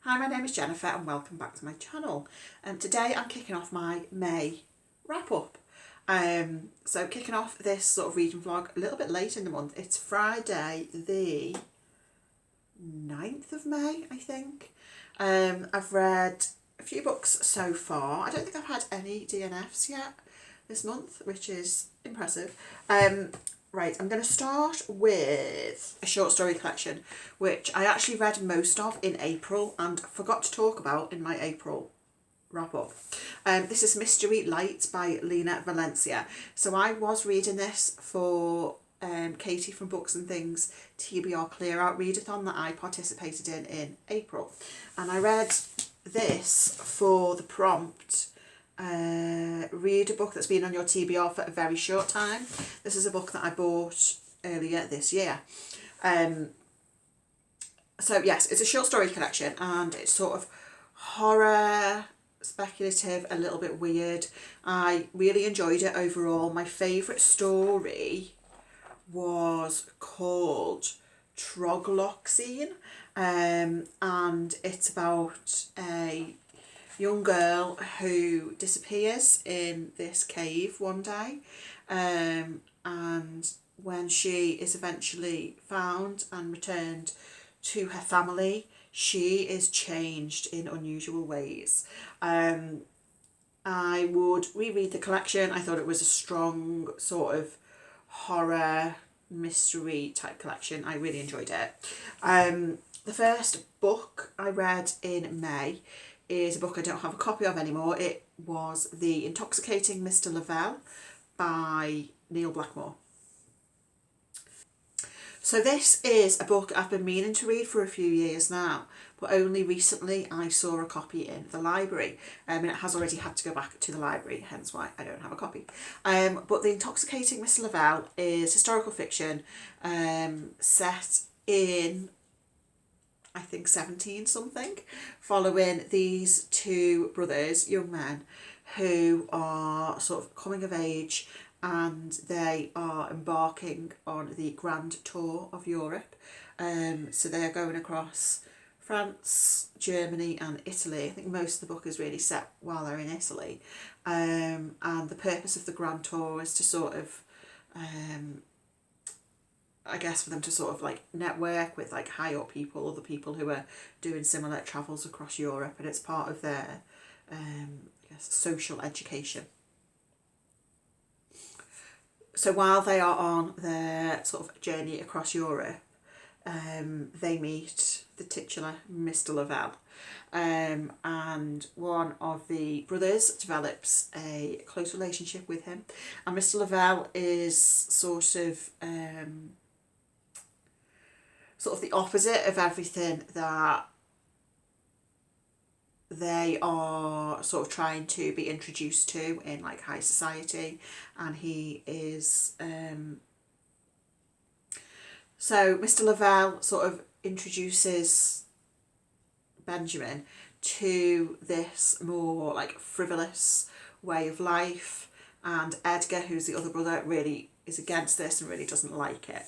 Hi, my name is Jennifer and welcome back to my channel. Today I'm kicking off my May wrap up. So kicking off this sort of reading vlog a little bit late in the month. It's Friday the 9th of May, I think. I've read a few books so far. I don't think I've had any DNFs yet this month, which is impressive. Right, I'm going to start with a short story collection, which I actually read most of in April and forgot to talk about in my April wrap-up. This is Mystery Lights by Lena, Valencia. So I was reading this for Katie from Books and Things TBR Clear Out readathon that I participated in April. And I read this for the prompt, read a book that's been on your TBR for a very short time. This is a book that I bought earlier this year. So yes, it's a short story collection and it's sort of horror, speculative, a little bit weird. I really enjoyed it overall. My favourite story was called Trogloxine, and it's about a young girl who disappears in this cave one day, and when she is eventually found and returned to her family, she is changed in unusual ways. I would reread the collection. I thought it was a strong sort of horror mystery type collection. I really enjoyed it. The first book I read in May is a book I don't have a copy of anymore. It was The Intoxicating Mr. Lavelle by Neil Blackmore. So this is a book I've been meaning to read for a few years now, but only recently I saw a copy in the library, and it has already had to go back to the library, hence why I don't have a copy. But The Intoxicating Mr. Lavelle is historical fiction, set in, I think, 17 something, following these two brothers, young men, who are sort of coming of age, and they are embarking on the grand tour of Europe. So they are going across France, Germany and Italy. I think most of the book is really set while they're in Italy. And the purpose of the grand tour is to sort of, I guess for them to sort of like network with like high up people, other people who are doing similar travels across Europe, and it's part of their I guess social education. So while they are on their sort of journey across Europe, they meet the titular Mr. Lavelle, and one of the brothers develops a close relationship with him, and Mr. Lavelle is sort of the opposite of everything that they are sort of trying to be introduced to in like high society, and he is so Mr. Lavelle sort of introduces Benjamin to this more like frivolous way of life, and Edgar, who's the other brother, really is against this and really doesn't like it.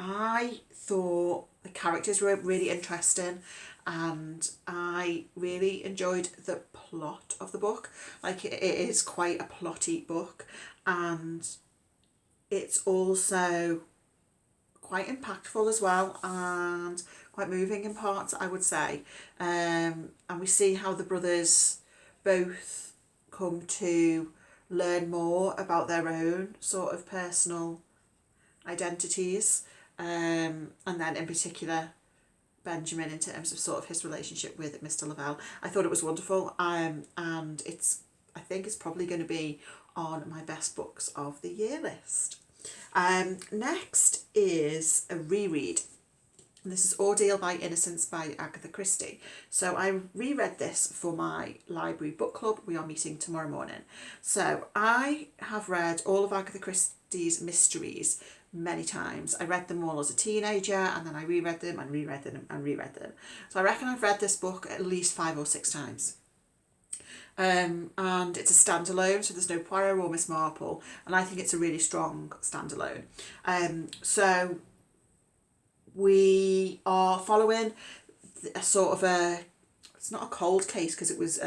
I thought the characters were really interesting, and I really enjoyed the plot of the book. Like, it is quite a plotty book, and it's also quite impactful as well, and quite moving in parts, I would say. And we see how the brothers both come to learn more about their own sort of personal identities, and then in particular Benjamin in terms of sort of his relationship with Mr. Lavelle. I thought it was wonderful, and I think it's probably going to be on my best books of the year list. Next is a reread. This is Ordeal by Innocence by Agatha Christie. So I reread this for my library book club. We are meeting tomorrow morning. So I have read all of Agatha Christie's mysteries many times. I read them all as a teenager, and then I reread them and reread them and reread them. So I reckon I've read this book at least 5 or 6 times. And it's a standalone, so there's no Poirot or Miss Marple, and I think it's a really strong standalone. So we are following a sort of a, it's not a cold case because it was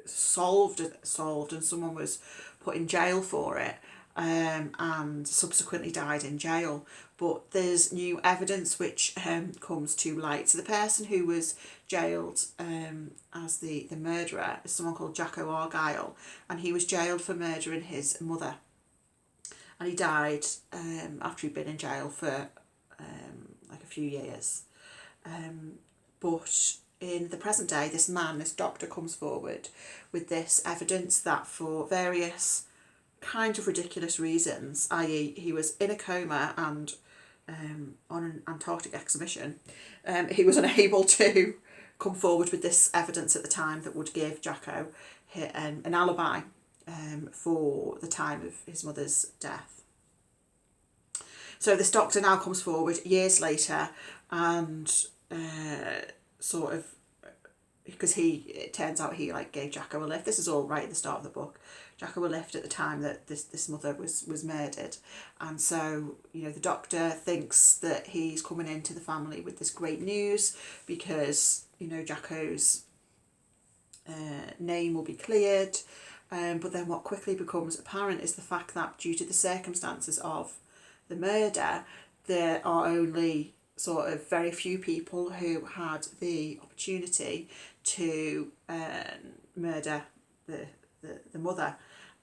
solved and someone was put in jail for it, and subsequently died in jail. But there's new evidence which comes to light. So the person who was jailed as the murderer is someone called Jacko Argyle, and he was jailed for murdering his mother. And he died after he'd been in jail for like a few years. But in the present day, this doctor comes forward with this evidence that for various kind of ridiculous reasons, i.e. he was in a coma and on an Antarctic exhibition, he was unable to come forward with this evidence at the time that would give Jacko an alibi for the time of his mother's death. So this doctor now comes forward years later and sort of, because it turns out he like gave Jacko a lift. This is all right at the start of the book. Jacko a lift at the time that this mother was murdered, and so the doctor thinks that he's coming into the family with this great news because Jacko's name will be cleared, but then what quickly becomes apparent is the fact that due to the circumstances of the murder, there are only sort of very few people who had the opportunity to murder the mother,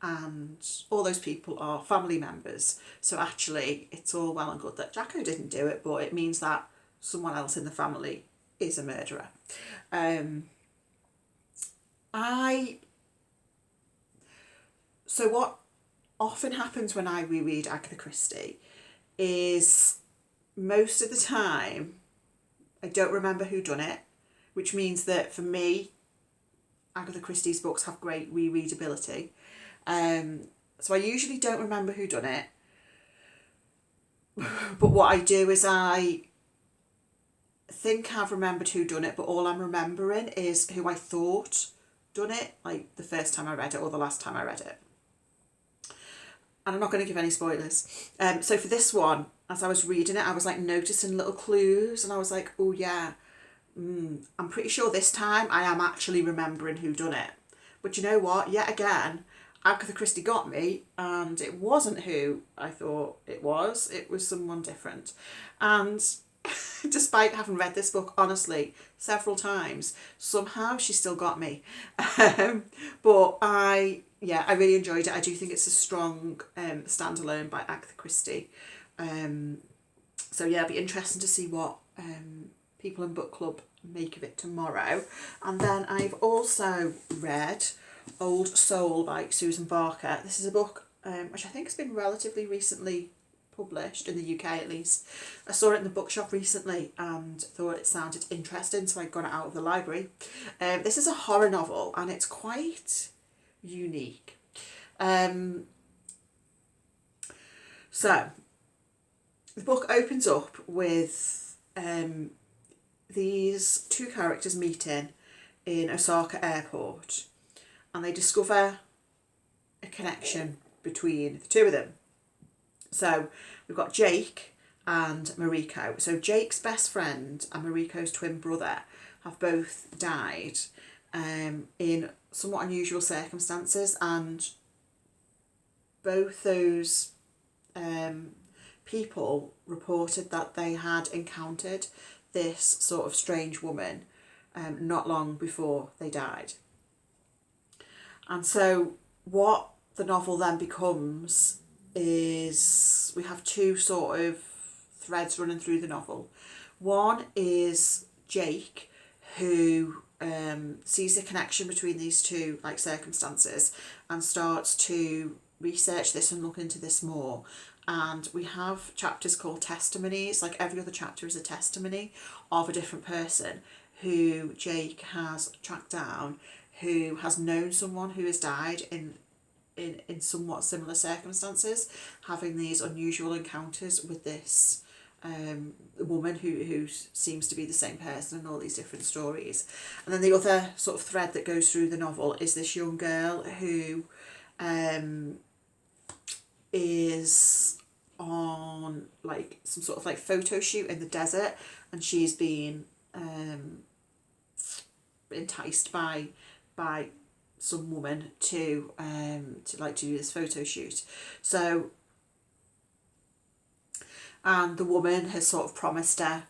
and all those people are family members. So actually it's all well and good that Jacko didn't do it, but it means that someone else in the family is a murderer. So what often happens when I reread Agatha Christie is most of the time I don't remember who done it, which means that for me Agatha Christie's books have great rereadability. So I usually don't remember who done it, but what I do is I think I've remembered who done it, but all I'm remembering is who I thought done it, like the first time I read it or the last time I read it. And I'm not going to give any spoilers. So for this one, as I was reading it, I was like noticing little clues, and I was like, oh yeah, I'm pretty sure this time I am actually remembering who done it. But you know what? Yet again, Agatha Christie got me, and it wasn't who I thought it was. It was someone different. And despite having read this book, honestly, several times, somehow she still got me. But I really enjoyed it. I do think it's a strong standalone by Agatha Christie. So yeah, it'll be interesting to see what people in book club make of it tomorrow. And then I've also read Old Soul by Susan Barker. This is a book which I think has been relatively recently published, in the UK at least. I saw it in the bookshop recently and thought it sounded interesting, so I got it out of the library. This is a horror novel and it's quite unique. So the book opens up with these two characters meeting in Osaka airport, and they discover a connection between the two of them. So we've got Jake and Mariko. So Jake's best friend and Mariko's twin brother have both died in somewhat unusual circumstances, and both those people reported that they had encountered this sort of strange woman not long before they died. And so what the novel then becomes is we have two sort of threads running through the novel. One is Jake, who sees the connection between these two like circumstances and starts to research this and look into this more. And we have chapters called testimonies, like every other chapter is a testimony of a different person who Jake has tracked down, who has known someone who has died in somewhat similar circumstances, having these unusual encounters with this woman who seems to be the same person in all these different stories. And then the other sort of thread that goes through the novel is this young girl who is on like some sort of like photo shoot in the desert, and she's been enticed by some woman to like do this photo shoot. So, and the woman has sort of promised her,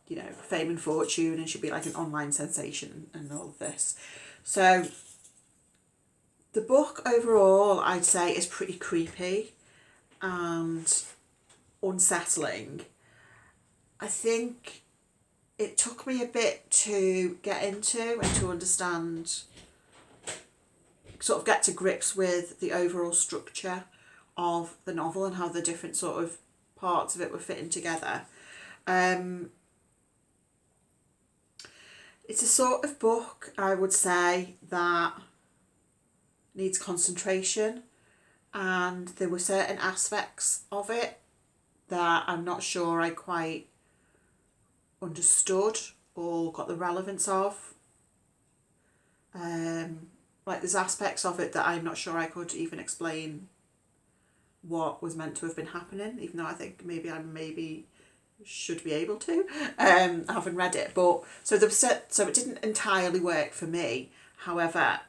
you know, fame and fortune, and she'll be like an online sensation and all of this. So the book overall, I'd say, is pretty creepy and unsettling. I think it took me a bit to get into and to understand, sort of get to grips with the overall structure of the novel and how the different sort of parts of it were fitting together. It's a sort of book, I would say, that needs concentration, and there were certain aspects of it that I'm not sure I quite understood or got the relevance of. Like there's aspects of it that I'm not sure I could even explain what was meant to have been happening, even though I think maybe I should be able to. I haven't read it, but so it didn't entirely work for me. However,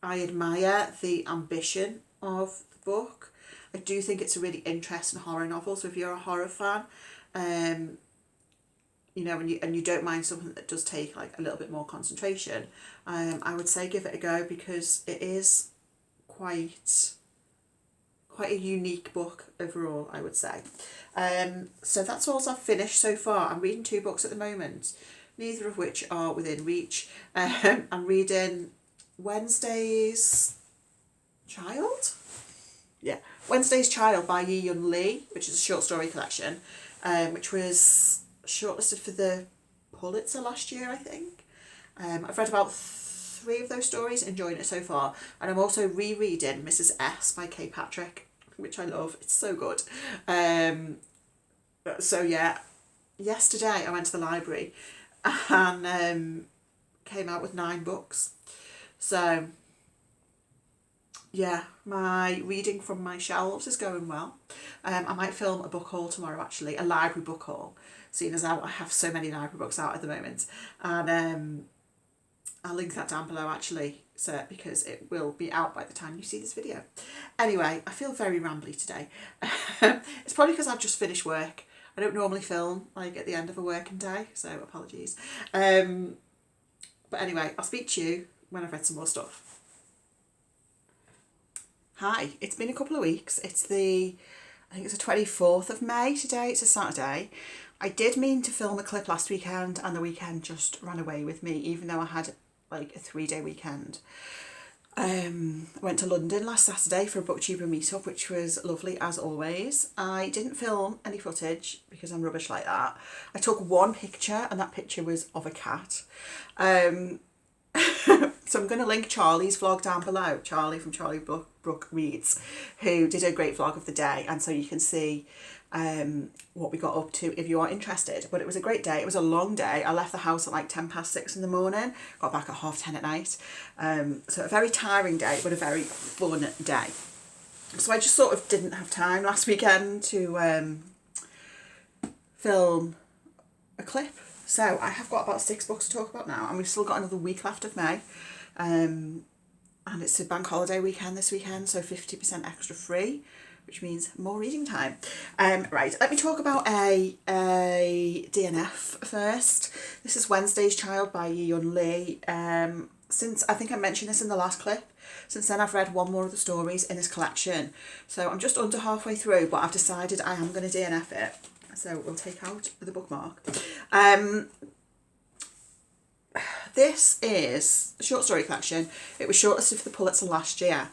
I admire the ambition of the book. I do think it's a really interesting horror novel. So if you're a horror fan, you know, and you don't mind something that does take like a little bit more concentration, I would say give it a go, because it is quite a unique book overall, I would say. So that's all I've finished so far. I'm reading 2 books at the moment, neither of which are within reach. I'm reading Wednesday's Child? Yeah, Wednesday's Child by Yiyun Lee, which is a short story collection, which was shortlisted for the Pulitzer last year, I think. I've read about 3 of those stories, enjoying it so far. And I'm also rereading Mrs. S by Kay Patrick, which I love. It's so good. So yeah, yesterday I went to the library and came out with 9 books. So yeah, my reading from my shelves is going well. I might film a book haul tomorrow, actually, a library book haul, seeing as I have so many library books out at the moment. And I'll link that down below, actually, so because it will be out by the time you see this video. Anyway, I feel very rambly today. It's probably because I've just finished work. I don't normally film like at the end of a working day, so apologies. But anyway, I'll speak to you when I've read some more stuff. Hi, it's been a couple of weeks. I think it's the 24th of May today. It's a Saturday. I did mean to film a clip last weekend, and the weekend just ran away with me, even though I had like a 3-day weekend. I went to London last Saturday for a Booktube meetup, which was lovely as always. I didn't film any footage because I'm rubbish like that. I took 1 picture, and that picture was of a cat. So I'm going to link Charlie's vlog down below, Charlie from Charlie Brook Reads, who did a great vlog of the day, and so you can see what we got up to if you are interested. But it was a great day. It was a long day. I left the house at like 6:10 in the morning, got back at 10:30 at night. So a very tiring day, but a very fun day. So I just sort of didn't have time last weekend to film a clip. So I have got about 6 books to talk about now, and we've still got another week left of May. And it's a bank holiday weekend this weekend, so 50% extra free, which means more reading time. Right, let me talk about a DNF first. This is Wednesday's Child by Yiyun Lee. Since I think I mentioned this in the last clip, since then I've read 1 more of the stories in this collection. So I'm just under halfway through, but I've decided I am going to DNF it. So we'll take out the bookmark. This is a short story collection. It was shortlisted for the Pulitzer last year.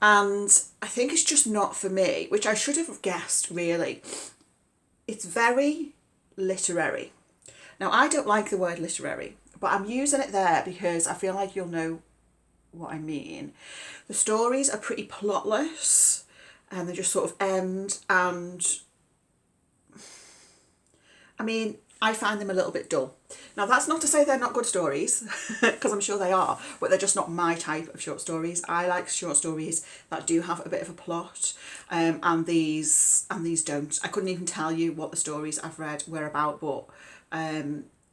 And I think it's just not for me, which I should have guessed, really. It's very literary. Now, I don't like the word literary, but I'm using it there because I feel like you'll know what I mean. The stories are pretty plotless, and they just sort of end, and I mean, I find them a little bit dull. Now, that's not to say they're not good stories, because I'm sure they are, but they're just not my type of short stories. I like short stories that do have a bit of a plot, and these don't. I couldn't even tell you what the stories I've read were about, but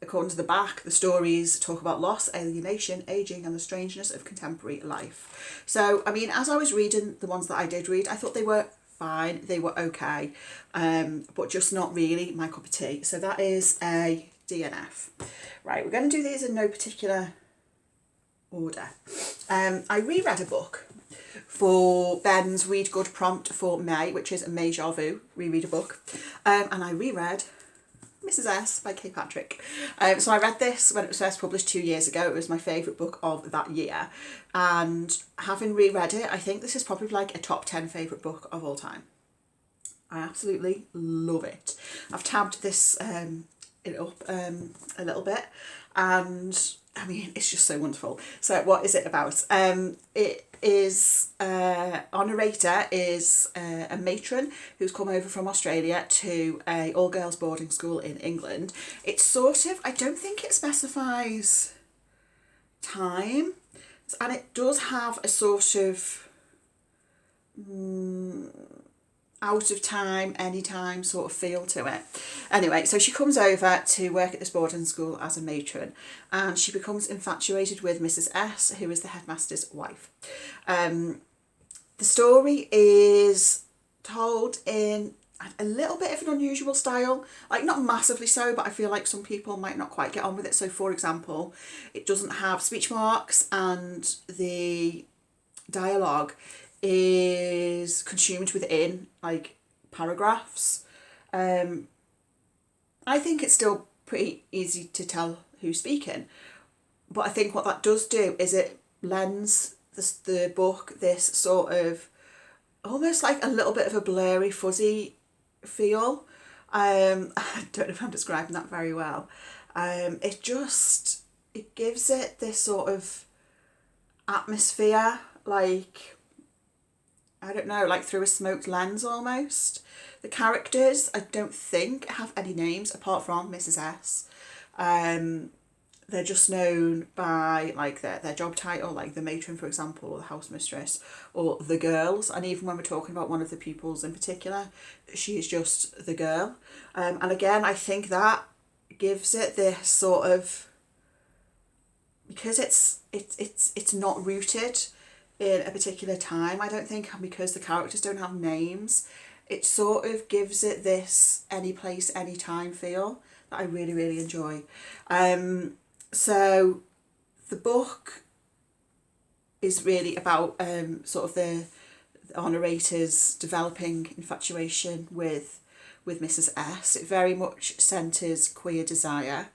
according to the back, the stories talk about loss, alienation, ageing, and the strangeness of contemporary life. So, I mean, as I was reading the ones that I did read, I thought they were fine, they were okay, but just not really my cup of tea. So that is a DNF. Right, we're going to do these in no particular order. I reread a book for Ben's Read Good prompt for May, which is a Deja Vu, reread a book, and I reread Mrs. S by Kay Patrick. So I read this when it was first published 2 years ago. It was my favourite book of that year, and having reread it, I think this is probably like a top 10 favourite book of all time. I absolutely love it. I've tabbed this it up a little bit, and I mean, it's just so wonderful. So what is it about? It is, our narrator is a matron who's come over from Australia to a all-girls boarding school in England. It's sort of, I don't think it specifies time, and it does have a sort of out of time, anytime sort of feel to it. Anyway, so she comes over to work at this boarding school as a matron, and she becomes infatuated with Mrs. S, who is the headmaster's wife. The story is told in a little bit of an unusual style, like not massively so, but I feel like some people might not quite get on with it. So for example, it doesn't have speech marks, and the dialogue is consumed within like paragraphs. I think it's still pretty easy to tell who's speaking, but I think what that does do is it lends the book this sort of almost like a little bit of a blurry, fuzzy feel. I don't know if I'm describing that very well. It gives it this sort of atmosphere, like, I don't know, like through a smoked lens almost. The characters, I don't think, have any names apart from Mrs. S. They're just known by like their job title, like the matron, for example, or the house mistress, or the girls. And even when we're talking about one of the pupils in particular, she is just the girl. And again, I think that gives it this sort of, because it's not rooted in a particular time, I don't think, and because the characters don't have names, it sort of gives it this any place, any time feel that I really, really enjoy. So the book is really about sort of our narrator's developing infatuation with Mrs. S. It very much centres queer desire.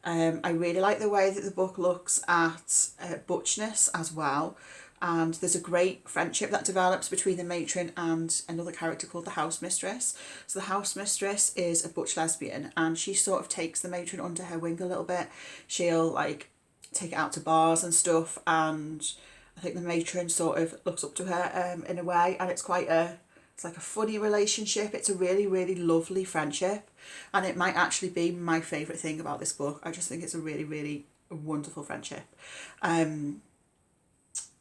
I really like the way that the book looks at butchness as well. And there's a great friendship that develops between the matron and another character called the house mistress. So the house mistress is a butch lesbian, and she sort of takes the matron under her wing a little bit. She'll like take it out to bars and stuff, and I think the matron sort of looks up to her in a way, and it's like a funny relationship. It's a really, really lovely friendship, and it might actually be my favourite thing about this book. I just think it's a really, really wonderful friendship.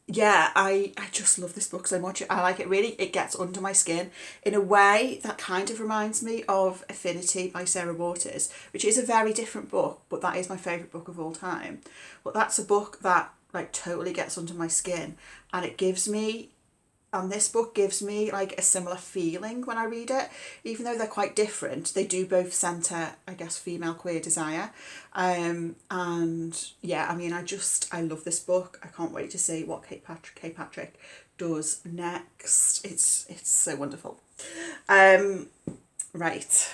Yeah, I just love this book so much. I like it really. It gets under my skin in a way that kind of reminds me of Affinity by Sarah Waters, which is a very different book, but that is my favourite book of all time. But that's a book that like totally gets under my skin, and this book gives me like a similar feeling when I read it. Even though they're quite different, they do both centre, I guess, female queer desire. And yeah, I mean, I love this book. I can't wait to see what Kay Patrick does next. It's so wonderful. Right.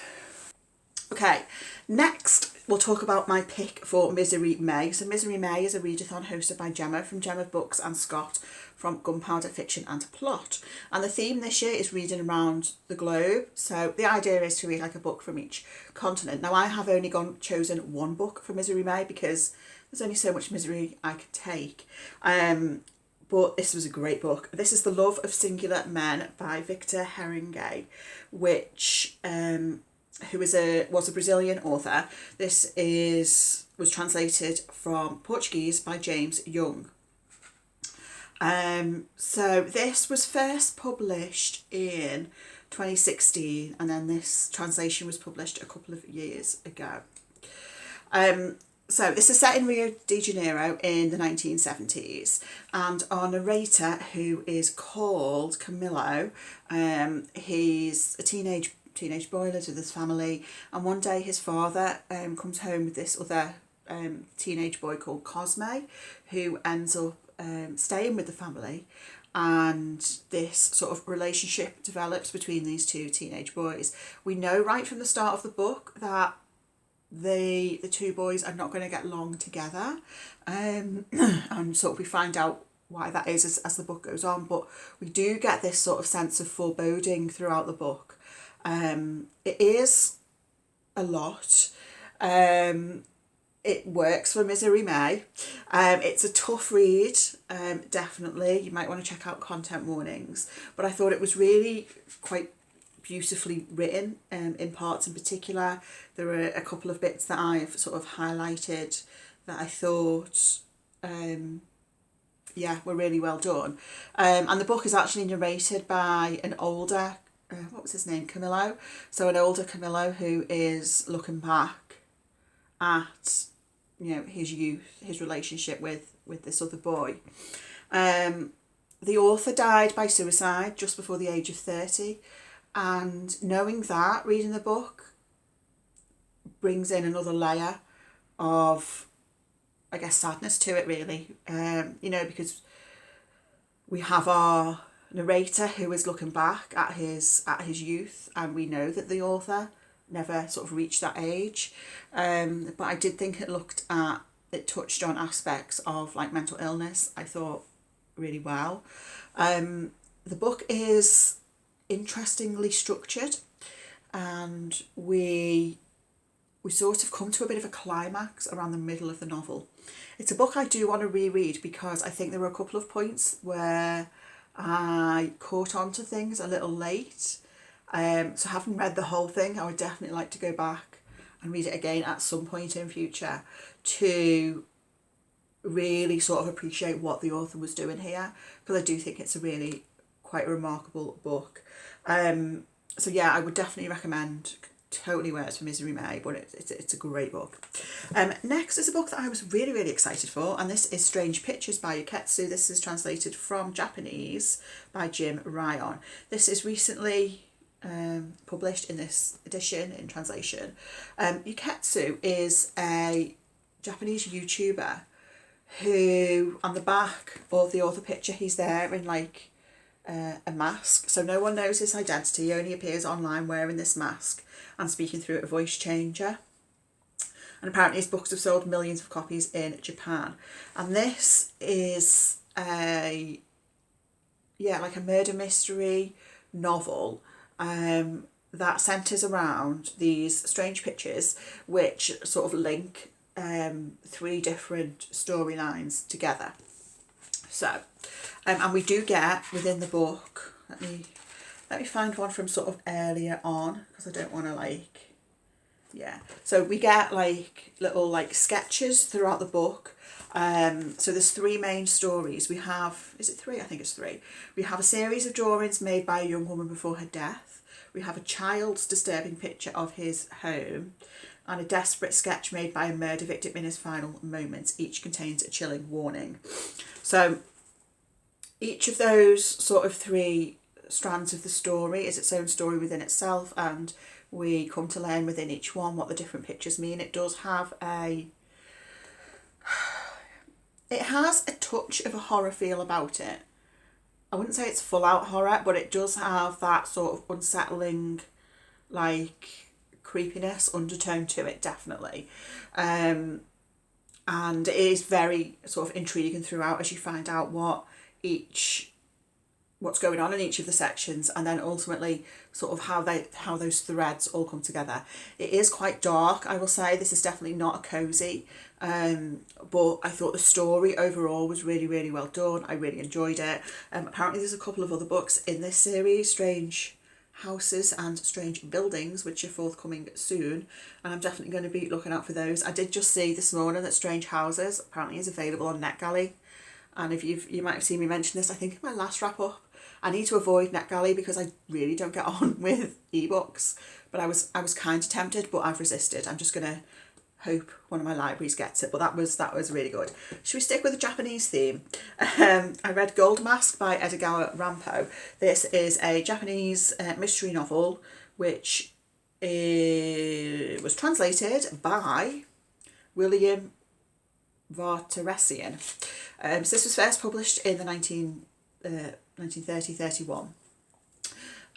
Okay, next we'll talk about my pick for Misery May. So Misery May is a readathon hosted by Gemma from Gemma Books and Scott from Gunpowder Fiction and Plot. And the theme this year is reading around the globe. So the idea is to read like a book from each continent. Now I have only chosen one book for Misery May because there's only so much misery I could take. But this was a great book. This is The Love of Singular Men by Victor Heringer, which who was a Brazilian author. This was translated from Portuguese by James Young. So this was first published in 2016, and then this translation was published a couple of years ago. So this is set in Rio de Janeiro in the 1970s, and our narrator, who is called Camillo, he's a teenage boy, lives with his family, and one day his father comes home with this other teenage boy called Cosme, who ends up staying with the family, and this sort of relationship develops between these two teenage boys. We know right from the start of the book that the two boys are not going to get along together, and sort of we find out why that is as the book goes on, but we do get this sort of sense of foreboding throughout the book. It is a lot. It works for Misery May. It's a tough read, definitely. You might want to check out content warnings, but I thought it was really quite beautifully written, in parts in particular. There are a couple of bits that I've sort of highlighted that I thought were really well done. And the book is actually narrated by an older, what was his name, Camillo? So an older Camillo who is looking back at, his youth, his relationship with this other boy. The author died by suicide just before the age of 30. And knowing that, reading the book brings in another layer of, I guess, sadness to it, really. Because we have our narrator who is looking back at his youth, and we know that the author never sort of reached that age. But I did think it touched on aspects of like mental illness, I thought, really well. The book is interestingly structured, and we sort of come to a bit of a climax around the middle of the novel. It's a book I do want to reread because I think there were a couple of points where I caught on to things a little late. So having read the whole thing, I would definitely like to go back and read it again at some point in future to really sort of appreciate what the author was doing here, because I do think it's a really quite a remarkable book. So yeah, I would definitely recommend. Totally Works for Misery May, but it's a great book. Next is a book that I was really, really excited for, and this is Strange Pictures by Uketsu. This is translated from Japanese by Jim Ryan. This is recently published in this edition in translation. Uketsu is a Japanese YouTuber who, on the back of the author picture, he's there in like a mask, so no one knows his identity. He only appears online wearing this mask and speaking through a voice changer. And apparently his books have sold millions of copies in Japan. And this is like a murder mystery novel that centres around these strange pictures which sort of link three different storylines together. So, and we do get within the book, let me find one from sort of earlier on, because I don't want to so we get like little like sketches throughout the book. So there's three main stories. We have, is it three? I think it's three. We have a series of drawings made by a young woman before her death. We have a child's disturbing picture of his home, and a desperate sketch made by a murder victim in his final moments. Each contains a chilling warning. So each of those sort of three strands of the story is its own story within itself, and we come to learn within each one what the different pictures mean. It does have it has a touch of a horror feel about it. I wouldn't say it's full out horror, but it does have that sort of unsettling, like, creepiness undertone to it, definitely. And it is very sort of intriguing throughout as you find out what's going on in each of the sections, and then ultimately sort of how those threads all come together. It is quite dark, I will say. This is definitely not a cozy, but I thought the story overall was really, really well done. I really enjoyed it. Apparently there's a couple of other books in this series, Strange Houses and Strange Buildings, which are forthcoming soon, and I'm definitely going to be looking out for those. I did just see this morning that Strange Houses apparently is available on NetGalley, and if you might have seen me mention this, I think in my last wrap up. I need to avoid NetGalley because I really don't get on with ebooks, but I was kind of tempted, but I've resisted. I'm just gonna hope one of my libraries gets it, but that was really good. Should we stick with the Japanese theme? I read Gold Mask by Edogawa Rampo. This is a Japanese mystery novel which was translated by William Vartaressian. So this was first published in the 1930-31.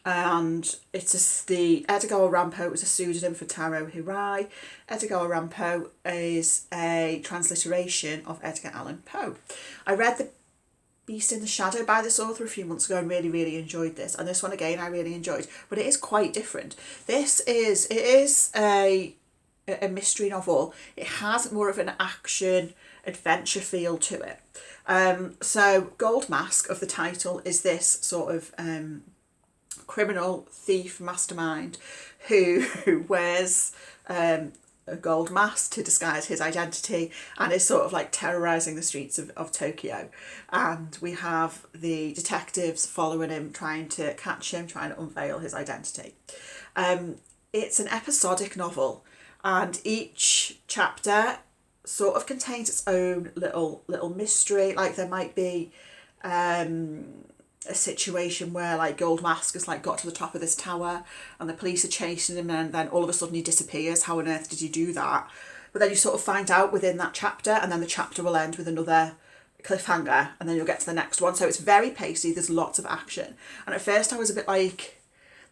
And it's the Edogawa Rampo was a pseudonym for Taro Hirai. Edogawa Rampo is a transliteration of Edgar Allan Poe. I read The Beast in the Shadow by this author a few months ago and really enjoyed this. And this one again I really enjoyed, but it is quite different. It is a mystery novel. It has more of an action adventure feel to it. So Gold Mask of the title is this sort of criminal thief mastermind who wears a gold mask to disguise his identity and is sort of like terrorizing the streets of Tokyo. And we have the detectives following him, trying to catch him, trying to unveil his identity. It's an episodic novel, and each chapter sort of contains its own little mystery. Like there might be a situation where like Gold Mask has like got to the top of this tower and the police are chasing him, and then all of a sudden he disappears. How on earth did you do that? But then you sort of find out within that chapter, and then the chapter will end with another cliffhanger, and then you'll get to the next one. So it's very pacey, there's lots of action. And at first I was a bit like,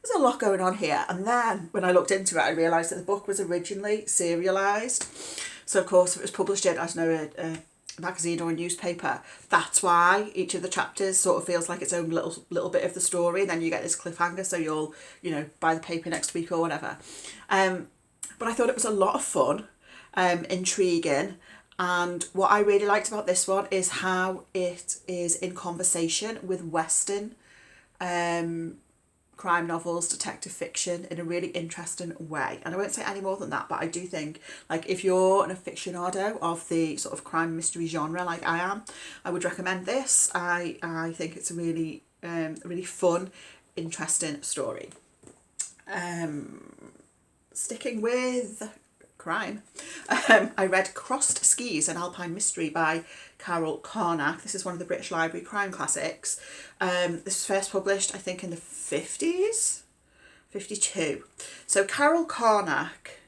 there's a lot going on here. And then when I looked into it, I realised that the book was originally serialised. So of course if it was published in, I don't know, a magazine or a newspaper, that's why each of the chapters sort of feels like its own little bit of the story, and then you get this cliffhanger, so you'll, you know, buy the paper next week or whatever. But I thought it was a lot of fun, intriguing, and what I really liked about this one is how it is in conversation with Western crime novels, detective fiction, in a really interesting way. And I won't say any more than that, but I do think, like, if you're an aficionado of the sort of crime mystery genre like I am, I would recommend this. I think it's a really fun, interesting story. Sticking with crime, I read Crossed Skis, an Alpine Mystery by Carol Carnac. This is one of the British Library crime classics. This was first published, I think, in the 50s, 52. So Carol Carnac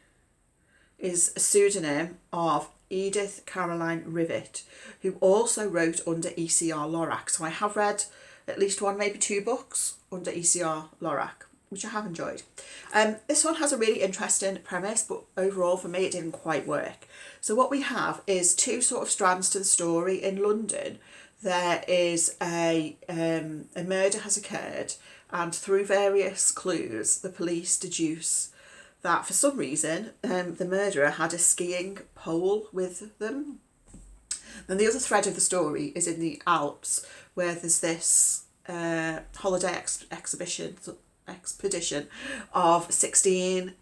is a pseudonym of Edith Caroline Rivet, who also wrote under ECR Lorac. So I have read at least one, maybe two books under ECR Lorac, which I have enjoyed. This one has a really interesting premise, but overall for me it didn't quite work. So what we have is two sort of strands to the story. In London, there is a murder has occurred, and through various clues, the police deduce that for some reason the murderer had a skiing pole with them. Then the other thread of the story is in the Alps, where there's this holiday expedition of 16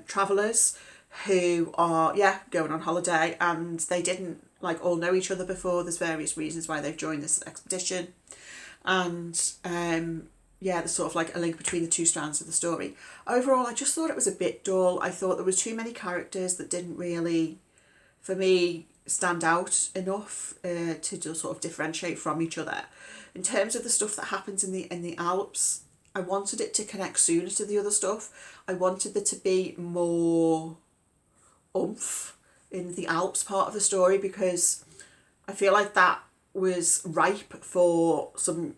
travellers who are going on holiday, and they didn't like all know each other before. There's various reasons why they've joined this expedition, and there's sort of like a link between the two strands of the story. Overall, I just thought it was a bit dull. I thought there was too many characters that didn't really, for me, stand out enough to just sort of differentiate from each other. In terms of the stuff that happens in the Alps, I wanted it to connect sooner to the other stuff. I wanted there to be more oomph in the Alps part of the story, because I feel like that was ripe for some,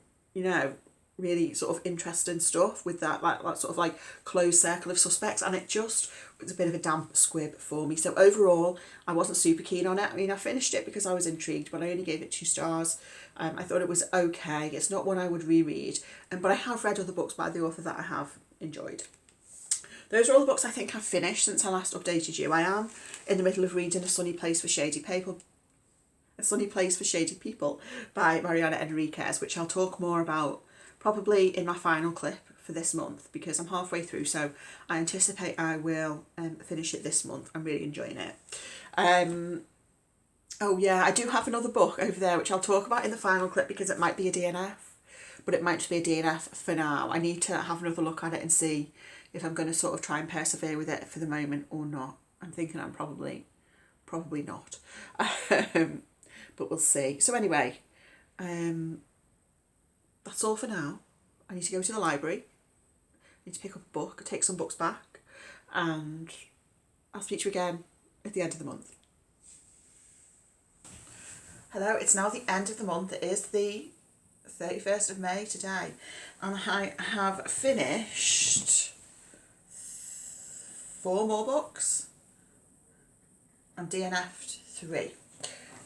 really sort of interesting stuff with that sort of like closed circle of suspects, and it just was a bit of a damp squib for me. So overall, I wasn't super keen on it. I mean, I finished it because I was intrigued, but I only gave it 2 stars. I thought it was okay. It's not one I would reread, but I have read other books by the author that I have enjoyed. Those are all the books I think I've finished since I last updated you. I am in the middle of reading A Sunny Place for Shady People by Mariana Enriquez, which I'll talk more about probably in my final clip for this month, because I'm halfway through, so I anticipate I will finish it this month. I'm really enjoying it. Oh yeah, I do have another book over there which I'll talk about in the final clip, because it might be a DNF, but it might just be a DNF for now. I need to have another look at it and see if I'm going to sort of try and persevere with it for the moment or not. I'm thinking I'm probably probably not. But we'll see. So anyway, that's all for now. I need to go to the library. I need to pick up a book, take some books back, and I'll speak to you again at the end of the month. Hello, it's now the end of the month. It is the 31st of May today, and I have finished 4 more books and DNF'd 3.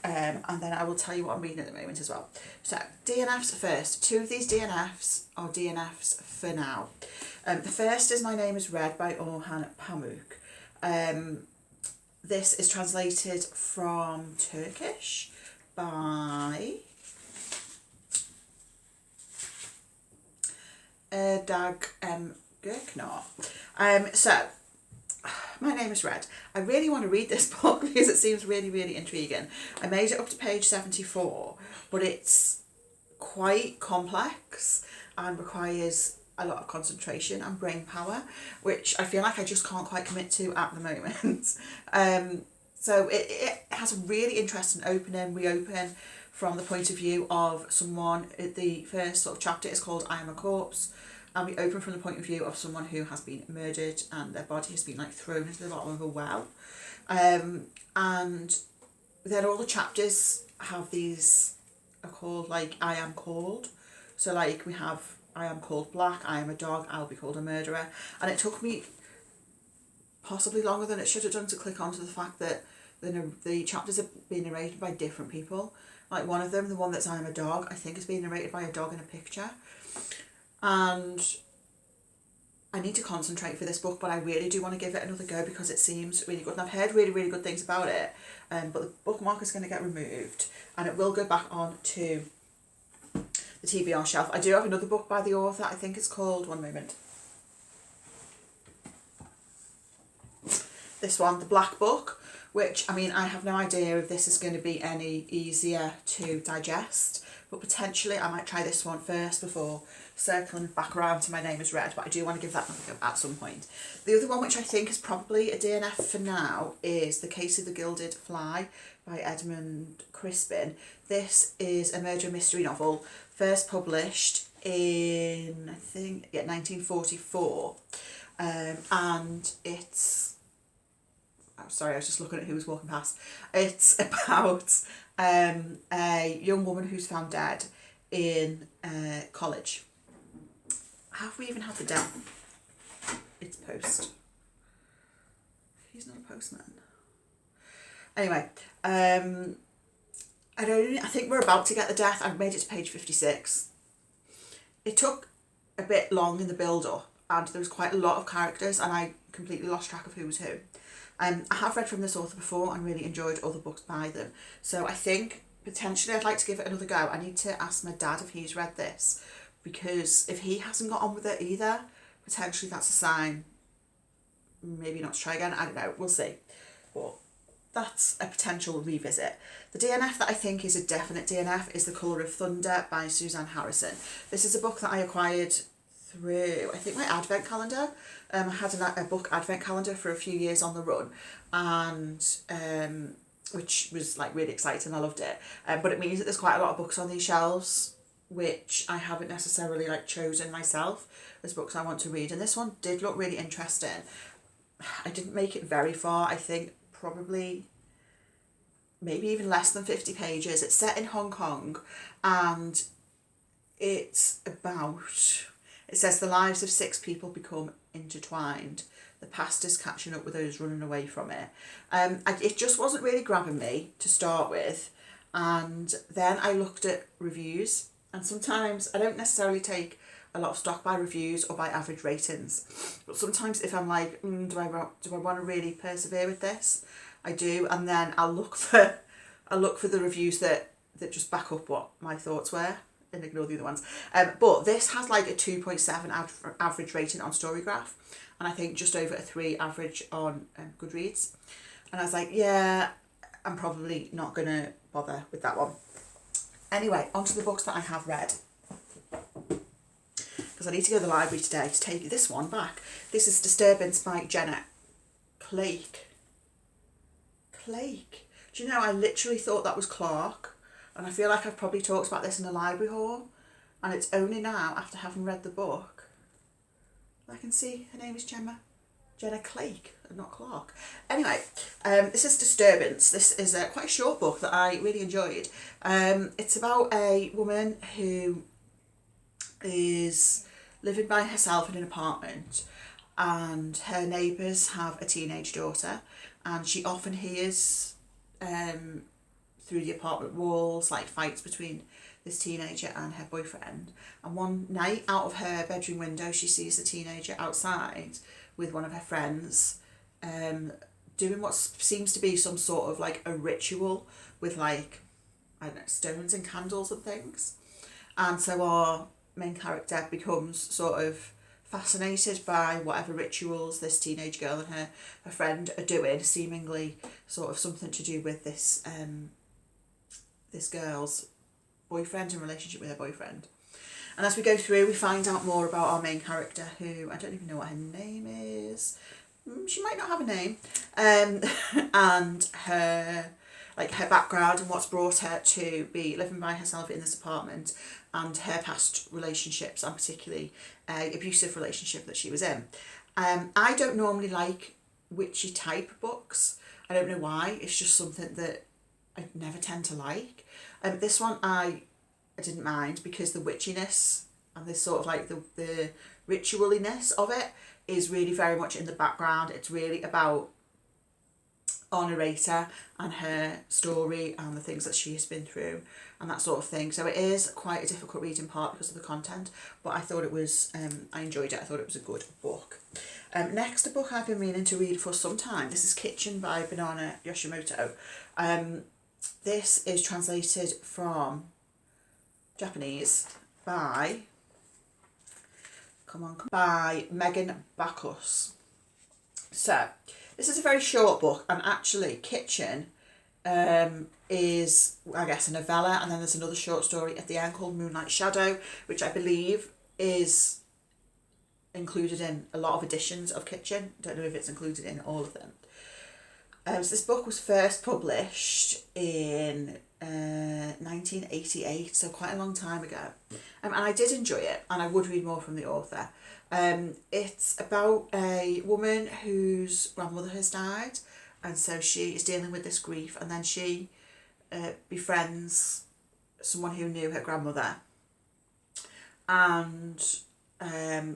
And then I will tell you what I'm reading at the moment as well. So DNFs first. 2 of these DNFs are DNFs for now. The first is My Name is Red by Orhan Pamuk. This is translated from Turkish by Edogawa. So My Name is Red. I really want to read this book because it seems really, really intriguing. I made it up to page 74, but it's quite complex and requires a lot of concentration and brain power, which I feel like I just can't quite commit to at the moment. So it has a really interesting opening. We open from the point of view of someone. The first sort of chapter is called I Am a Corpse. And we open from the point of view of someone who has been murdered and their body has been like thrown into the bottom of a well. And then all the chapters have these are called like I Am Called. So like we have I am called Black, I am a dog, I'll be called a murderer. And it took me possibly longer than it should have done to click onto the fact that the chapters are being narrated by different people. Like one of them, the one that's I am a dog, I think is being narrated by a dog in a picture. And I need to concentrate for this book, but I really do want to give it another go because it seems really good. And I've heard really, really good things about it. But the bookmark is going to get removed and it will go back on to the TBR shelf. I do have another book by the author. I think it's called, one moment. This one, The Black Book, which, I mean, I have no idea if this is going to be any easier to digest, but potentially I might try this one first before circling back around to My Name is Red, but I do want to give that another go at some point. The other one, which I think is probably a DNF for now, is The Case of the Gilded Fly by Edmund Crispin. This is a murder mystery novel, first published in, I think, 1944, and it's, oh, sorry, I was just looking at who was walking past. It's about a young woman who's found dead in college. Have we even had the death? It's post. He's not a postman. Anyway, I think we're about to get the death. I've made it to page 56. It took a bit long in the build-up and there was quite a lot of characters and I completely lost track of who was who. I have read from this author before and really enjoyed other books by them. So I think potentially I'd like to give it another go. I need to ask my dad if he's read this, because if he hasn't got on with it either, potentially that's a sign maybe not to try again. I don't know, we'll see. But that's a potential revisit. The DNF that I think is a definite DNF is The Colour of Thunder by Suzanne Harrison. This is a book that I acquired through, I think, my advent calendar. I had a book advent calendar for a few years on the run, and which was like really exciting. I loved it, but it means that there's quite a lot of books on these shelves which I haven't necessarily like chosen myself as books I want to read, and this one did look really interesting. I didn't make it very far. I think probably maybe even less than 50 pages. It's set in Hong Kong and it's about, it says the lives of 6 people become intertwined. The past is catching up with those running away from it. It just wasn't really grabbing me to start with. And then I looked at reviews, and sometimes I don't necessarily take a lot of stock by reviews or by average ratings. But sometimes if I'm like, do I want to really persevere with this? I do, and then I'll look for the reviews that just back up what my thoughts were and ignore the other ones. But this has like a 2.7 average rating on Storygraph, and I think just over a 3 average on Goodreads. And I was like, yeah, I'm probably not going to bother with that one. Anyway, onto the books that I have read, because I need to go to the library today to take this one back. This is Disturbance by Jenna. Clake. Clake. Do you know, I literally thought that was Clark, and I feel like I've probably talked about this in a library haul, and it's only now, after having read the book, I can see her name is Jenna Clake, and not Clark. Anyway, this is Disturbance. This is quite a short book that I really enjoyed. It's about a woman who is living by herself in an apartment, and her neighbours have a teenage daughter, and she often hears through the apartment walls like fights between this teenager and her boyfriend. And one night, out of her bedroom window, she sees the teenager outside with one of her friends doing what seems to be some sort of like a ritual with like, I don't know, stones and candles and things. And so our main character becomes sort of fascinated by whatever rituals this teenage girl and her friend are doing, seemingly sort of something to do with this this girl's boyfriend and relationship with her boyfriend. And as we go through, we find out more about our main character, who I don't even know what her name is. She might not have a name. And her background and what's brought her to be living by herself in this apartment, and her past relationships, and particularly an abusive relationship that she was in. I don't normally like witchy type books. I don't know why. It's just something that I never tend to like. This one I didn't mind, because the witchiness and this sort of like the ritualiness of it is really very much in the background. It's really about our narrator and her story and the things that she has been through and that sort of thing. So it is quite a difficult read in part because of the content, but I thought it was, I enjoyed it. I thought it was a good book. Next, a book I've been meaning to read for some time. This is Kitchen by Banana Yoshimoto. This is translated from Japanese by, by Megan Bacchus. So, this is a very short book, and actually Kitchen is, I guess, a novella, and then there's another short story at the end called Moonlight Shadow, which I believe is included in a lot of editions of Kitchen. I don't know if it's included in all of them. So this book was first published in 1988, so quite a long time ago. And I did enjoy it, and I would read more from the author. It's about a woman whose grandmother has died, and so she is dealing with this grief, and then she befriends someone who knew her grandmother. And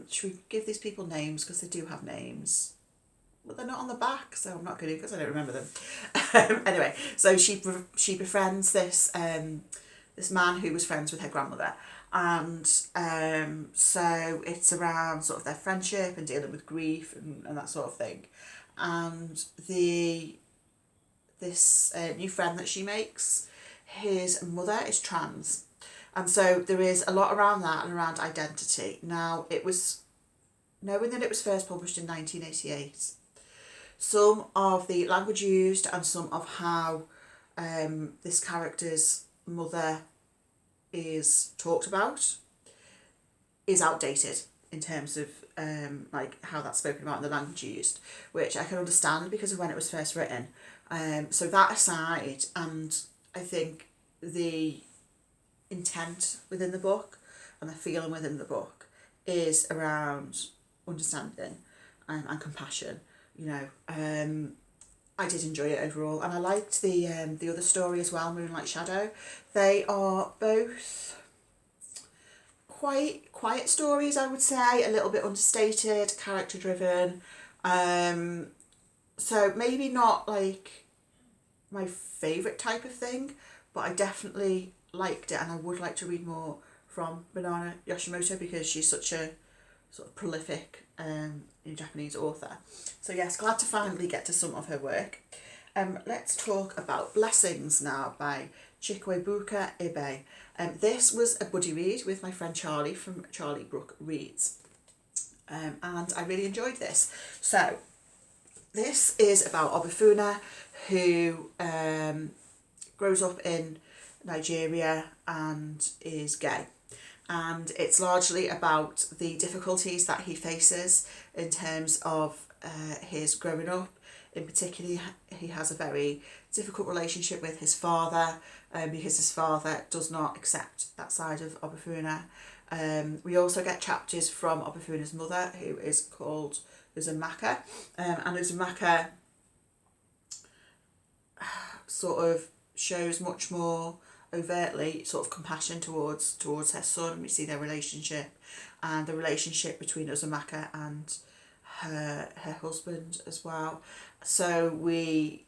should we give these people names, because they do have names? But they're not on the back, so I'm not going to, because I don't remember them. Anyway, so she befriends this this man who was friends with her grandmother, and so it's around sort of their friendship and dealing with grief and that sort of thing. And this new friend that she makes, his mother is trans, and so there is a lot around that and around identity. Now, it was, knowing that it was first published in 1988, some of the language used and some of how this character's mother is talked about is outdated in terms of like how that's spoken about in the language used, which I can understand because of when it was first written. So that aside, and I think the intent within the book and the feeling within the book is around understanding and compassion. You know, I did enjoy it overall, and I liked the other story as well, Moonlight Shadow. They are both quite quiet stories, I would say, a little bit understated, character driven. So maybe not like my favourite type of thing, but I definitely liked it, and I would like to read more from Banana Yoshimoto because she's such a sort of prolific Japanese author. So yes, glad to finally get to some of her work. Let's talk about Blessings now by Chukwuebuka Ibeh. This was a buddy read with my friend Charlie from Charlie Brooke Reads. And I really enjoyed this. So this is about Obafuna, who grows up in Nigeria and is gay. And it's largely about the difficulties that he faces in terms of his growing up In particular, he has a very difficult relationship with his father, because his father does not accept that side of Obafuna. We also get chapters from Obafuna's mother, who is called Uzumaki, and Uzumaki sort of shows much more overtly sort of compassion towards her son. We see their relationship and the relationship between Uzumaki and her husband as well. So we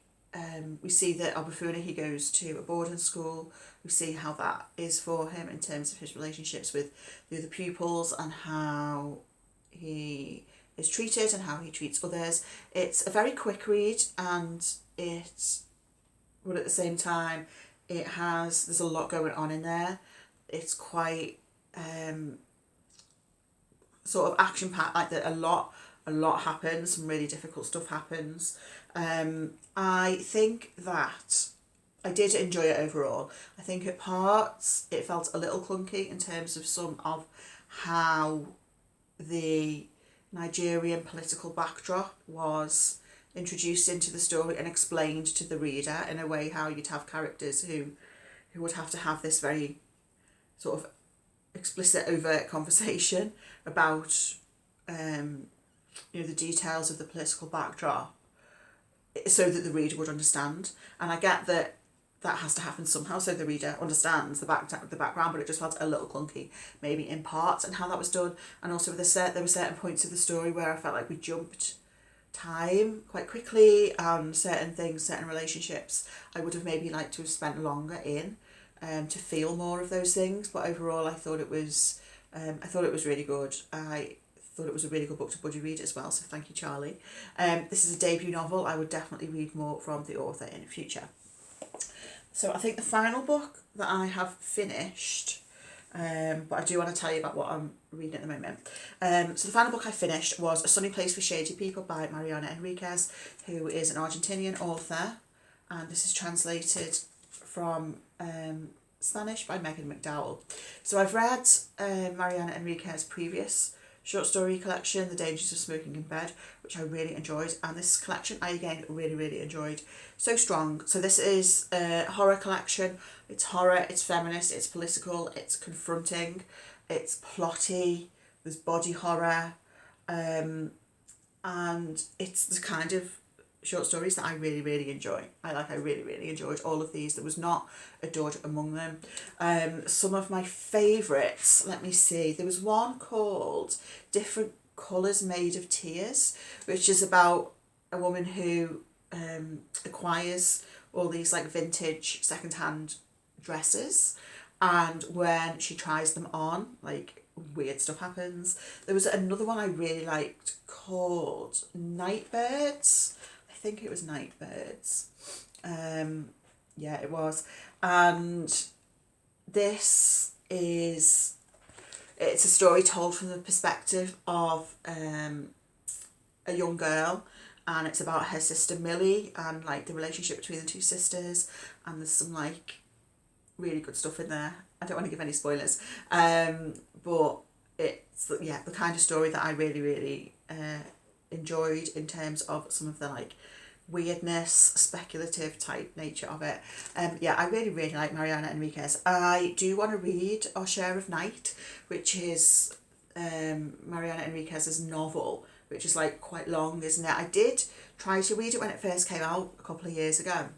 see that Obafuna, he goes to a boarding school. We see how that is for him in terms of his relationships with the other pupils and how he is treated and how he treats others. It's a very quick read, and but at the same time, there's a lot going on in there. It's quite sort of action packed, like that. A lot happens, some really difficult stuff happens. I think that I did enjoy it overall. I think at parts it felt a little clunky in terms of some of how the Nigerian political backdrop was introduced into the story and explained to the reader in a way how you'd have characters who would have to have this very sort of explicit, overt conversation about the details of the political backdrop so that the reader would understand. And I get that has to happen somehow so the reader understands the background, but it just felt a little clunky maybe in parts and how that was done. And also there were certain points of the story where I felt like we jumped time quite quickly, and certain relationships I would have maybe liked to have spent longer in to feel more of those things. But overall I thought it was really good. I thought it was a really good book to buddy read as well, so thank you, Charlie. This is a debut novel. I would definitely read more from the author in the future. So I think the final book that I have finished, but I do want to tell you about what I'm reading at the moment. So the final book I finished was A Sunny Place for Shady People by Mariana Enriquez, who is an Argentinian author, and this is translated from Spanish by Megan McDowell. So I've read Mariana Enriquez's previous short story collection, The Dangers of Smoking in Bed, which I really enjoyed, and this collection I again really enjoyed. So strong. So this is a horror collection. It's horror, it's feminist, it's political, it's confronting, it's plotty, there's body horror, and it's the kind of short stories that I really enjoy. I really enjoyed all of these. There was not a dud among them. Some of my favourites, let me see, there was one called Different Colours Made of Tears, which is about a woman who acquires all these like vintage second-hand dresses, and when she tries them on, like weird stuff happens. There was another one I really liked called Nightbirds. I think it was Nightbirds. Yeah, it was. And it's a story told from the perspective of a young girl, and it's about her sister Millie and like the relationship between the two sisters, and there's some like really good stuff in there. I don't want to give any spoilers, but it's the kind of story that I really enjoyed in terms of some of the like weirdness, speculative type nature of it. I really like Mariana Enriquez. I do want to read Our Share of Night, which is Mariana Enriquez's novel, which is like quite long, isn't it? I did try to read it when it first came out a couple of years ago.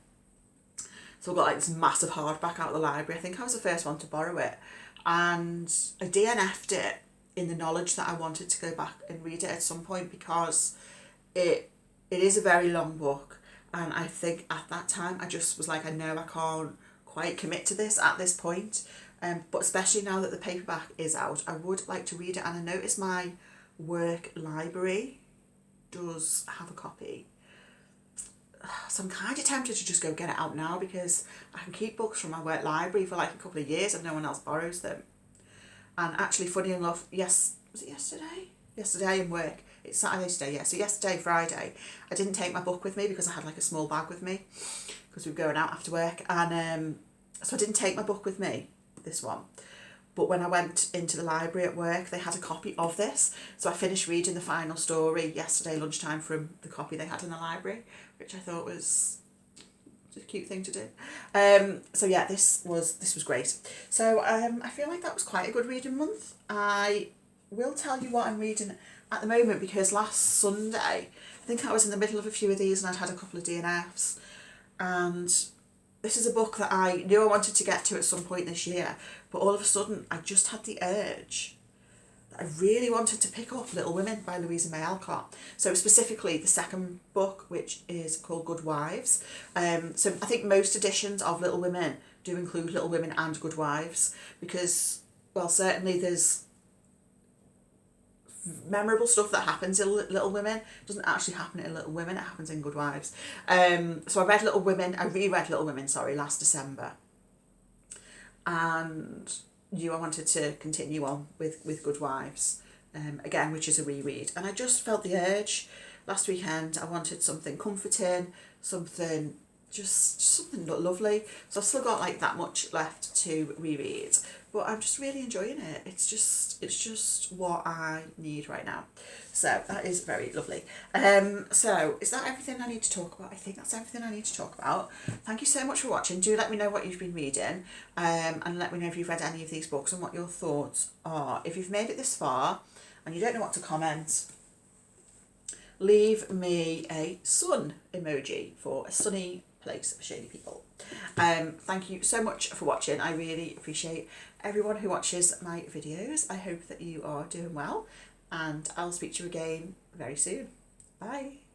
So I got like this massive hardback out of the library. I think I was the first one to borrow it, and I DNF'd it in the knowledge that I wanted to go back and read it at some point, because it is a very long book, and I think at that time I just was like, I know I can't quite commit to this at this point, but especially now that the paperback is out, I would like to read it. And I noticed my work library does have a copy, so I'm kind of tempted to just go get it out now, because I can keep books from my work library for like a couple of years if no one else borrows them. And actually, funny enough, was it yesterday? Yesterday in work, it's Saturday today, yeah. So yesterday, Friday, I didn't take my book with me because I had like a small bag with me because we were going out after work, and so I didn't take my book with me, this one. but when I went into the library at work, they had a copy of this. So I finished reading the final story yesterday lunchtime from the copy they had in the library, which I thought was a cute thing to do. So yeah, this was great. So I feel like that was quite a good reading month. I will tell you what I'm reading at the moment, because last Sunday, I think I was in the middle of a few of these and I'd had a couple of DNFs, and this is a book that I knew I wanted to get to at some point this year, but all of a sudden I just had the urge that I really wanted to pick up Little Women by Louisa May Alcott. So specifically the second book, which is called Good Wives. So I think most editions of Little Women do include Little Women and Good Wives, because, well, certainly there's memorable stuff that happens in Little Women. It doesn't actually happen in Little Women, it happens in Good Wives. So I reread Little Women last December, and knew I wanted to continue on with Good Wives again, which is a reread, and I just felt the urge last weekend. I wanted something comforting, something lovely. So I've still got like that much left to reread, but I'm just really enjoying it. It's just what I need right now. So that is very lovely. So is that everything I need to talk about? I think that's everything I need to talk about. Thank you so much for watching. Do let me know what you've been reading, and let me know if you've read any of these books and what your thoughts are. If you've made it this far and you don't know what to comment, leave me a sun emoji for a sunny place for shady people. Thank you so much for watching. I really appreciate everyone who watches my videos. I hope that you are doing well, and I'll speak to you again very soon. Bye.